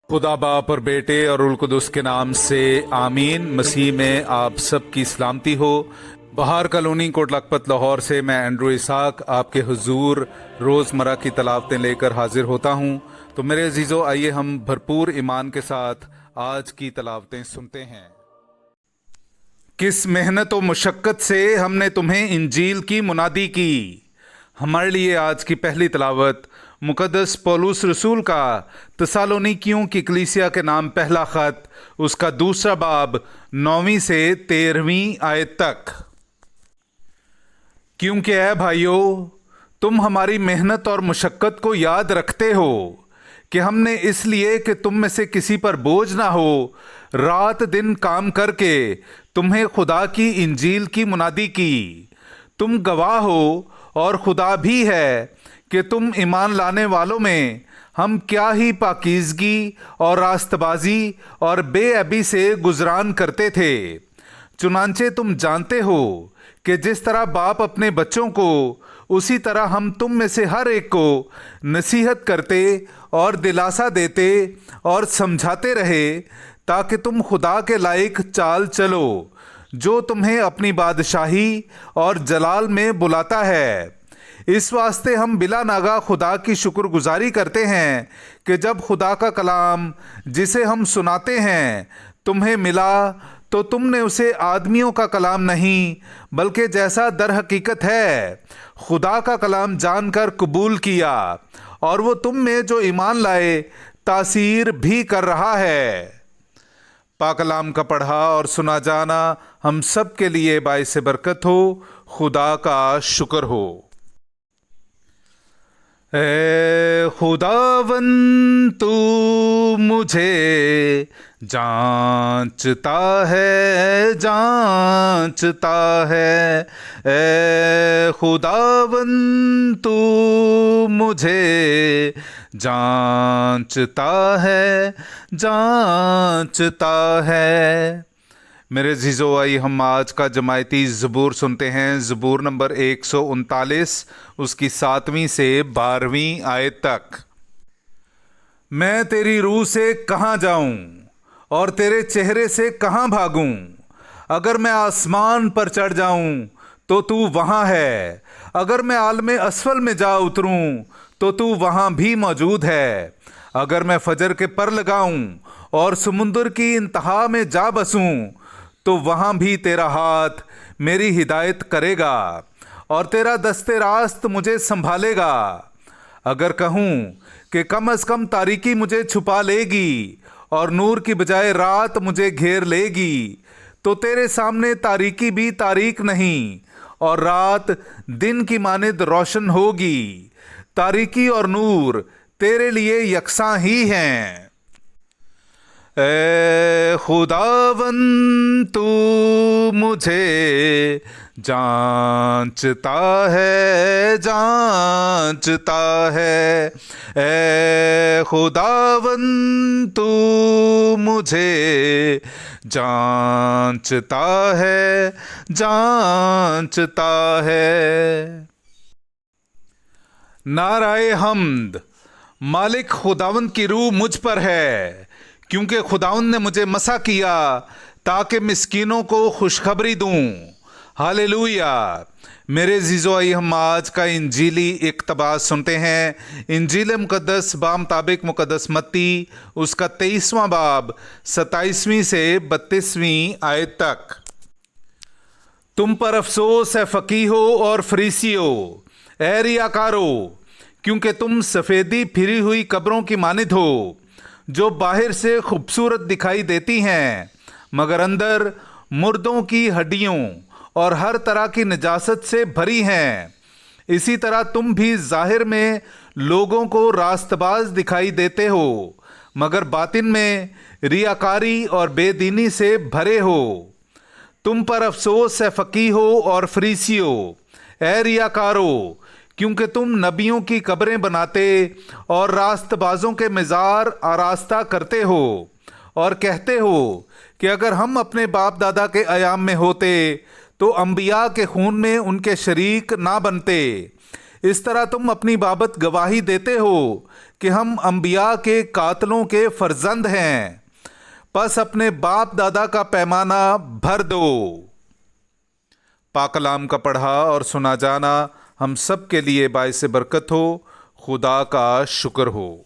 खुदा बाप और बेटे और उल कुदस के नाम से आमीन। मसीह में आप सबकी सलामती हो। बहार कॉलोनी कोट लखपत लाहौर से मैं एंड्रू इसाक आपके हुजूर रोज़मर्रा की तलावतें लेकर हाजिर होता हूँ। तो मेरे अजीज़ों, आइए हम भरपूर ईमान के साथ आज की तलावतें सुनते हैं। किस मेहनत व मुशक्क़त से हमने तुम्हें इंजील की मुनादी की। हमारे लिए आज की पहली तलावत मुकद्दस पौलुस रसूल का तसालोनिकियों की कलीसिया के नाम पहला ख़त, उसका दूसरा बाब 9वीं से 13वीं आयत तक। क्योंकि ऐ भाइयों, तुम हमारी मेहनत और मुशक्क़त को याद रखते हो कि हमने इसलिए कि तुम में से किसी पर बोझ ना हो, रात दिन काम करके तुम्हें खुदा की इंजील की मुनादी की। तुम गवाह हो और खुदा भी है कि तुम ईमान लाने वालों में हम क्या ही पाकीज़गी और रास्तबाजी और बेअबी से गुजरान करते थे। चुनांचे तुम जानते हो कि जिस तरह बाप अपने बच्चों को, उसी तरह हम तुम में से हर एक को नसीहत करते और दिलासा देते और समझाते रहे, ताकि तुम खुदा के लायक चाल चलो जो तुम्हें अपनी बादशाही और जलाल में बुलाता है। इस वास्ते हम बिला नागा खुदा की शुक्रगुजारी करते हैं कि जब खुदा का कलाम जिसे हम सुनाते हैं तुम्हें मिला, तो तुमने उसे आदमियों का कलाम नहीं बल्कि जैसा दर हकीकत है खुदा का कलाम जानकर कबूल किया, और वो तुम में जो ईमान लाए तासीर भी कर रहा है। पाकलाम का पढ़ा और सुना जाना हम सब के लिए बाइस बरकत हो। खुदा का शुक्र हो। ए खुदावन, तू मुझे जांचता है, जांचता है। ए खुदावन, तू मुझे जांचता है, जांचता है। मेरे जीजो, आई हम आज का जमायती ज़बूर सुनते हैं। ज़बूर नंबर 139, उसकी 7वीं से 12वीं आयत तक। मैं तेरी रूह से कहाँ जाऊं और तेरे चेहरे से कहाँ भागूं। अगर मैं आसमान पर चढ़ जाऊं तो तू वहाँ है, अगर मैं आलमे असफल में जा उतरूं तो तू वहाँ भी मौजूद है। अगर मैं फजर के पर लगाऊं और समुंदर की इंतहा में जा बसूं तो वहाँ भी तेरा हाथ मेरी हिदायत करेगा और तेरा दस्ते रास्त मुझे संभालेगा। अगर कहूँ कि कम अज़ कम तारीकी मुझे छुपा लेगी और नूर की बजाय रात मुझे घेर लेगी, तो तेरे सामने तारीकी भी तारीक नहीं और रात दिन की मानिद रोशन होगी। तारीकी और नूर तेरे लिए यकसां ही हैं। ए खुदावन, तू मुझे जांचता है, जांचता है। ए खुदावन, तू मुझे जांचता है, जांचता है। नाराए हम्द। मालिक खुदावंद की रूह मुझ पर है, क्योंकि खुदावंद ने मुझे मसा किया ताकि मिस्कीनों को खुशखबरी दूं। हालेलुया। मेरे जीजो, आई हम आज का इंजीली इक़्तिबास सुनते हैं। इंजील मुकद्दस बामुताबिक मुकद्दस मत्ती, उसका 23वां बाब 27वीं से 32वीं आयत तक। तुम पर अफसोस है फकीहो और फरीसियो, ए रियाकारो, क्योंकि तुम सफ़ेदी फिरी हुई कब्रों की मानिद हो, जो बाहर से खूबसूरत दिखाई देती हैं मगर अंदर मुर्दों की हड्डियों और हर तरह की नजासत से भरी हैं। इसी तरह तुम भी जाहिर में लोगों को रास्तबाज दिखाई देते हो, मगर बातिन में रियाकारी और बेदीनी से भरे हो। तुम पर अफसोस है फकीहो और फरीसियो, ए रियाकारो, क्योंकि तुम नबियों की कब्रें बनाते और रास्तबाजों के मज़ार आरास्ता करते हो और कहते हो कि अगर हम अपने बाप दादा के अयाम में होते तो अंबिया के खून में उनके शरीक ना बनते। इस तरह तुम अपनी बाबत गवाही देते हो कि हम अंबिया के कातलों के फर्जंद हैं। बस अपने बाप दादा का पैमाना भर दो। पाक कलाम का पढ़ा और सुना जाना हम सब के लिए बाइस बरकत हो। खुदा का शुक्र हो।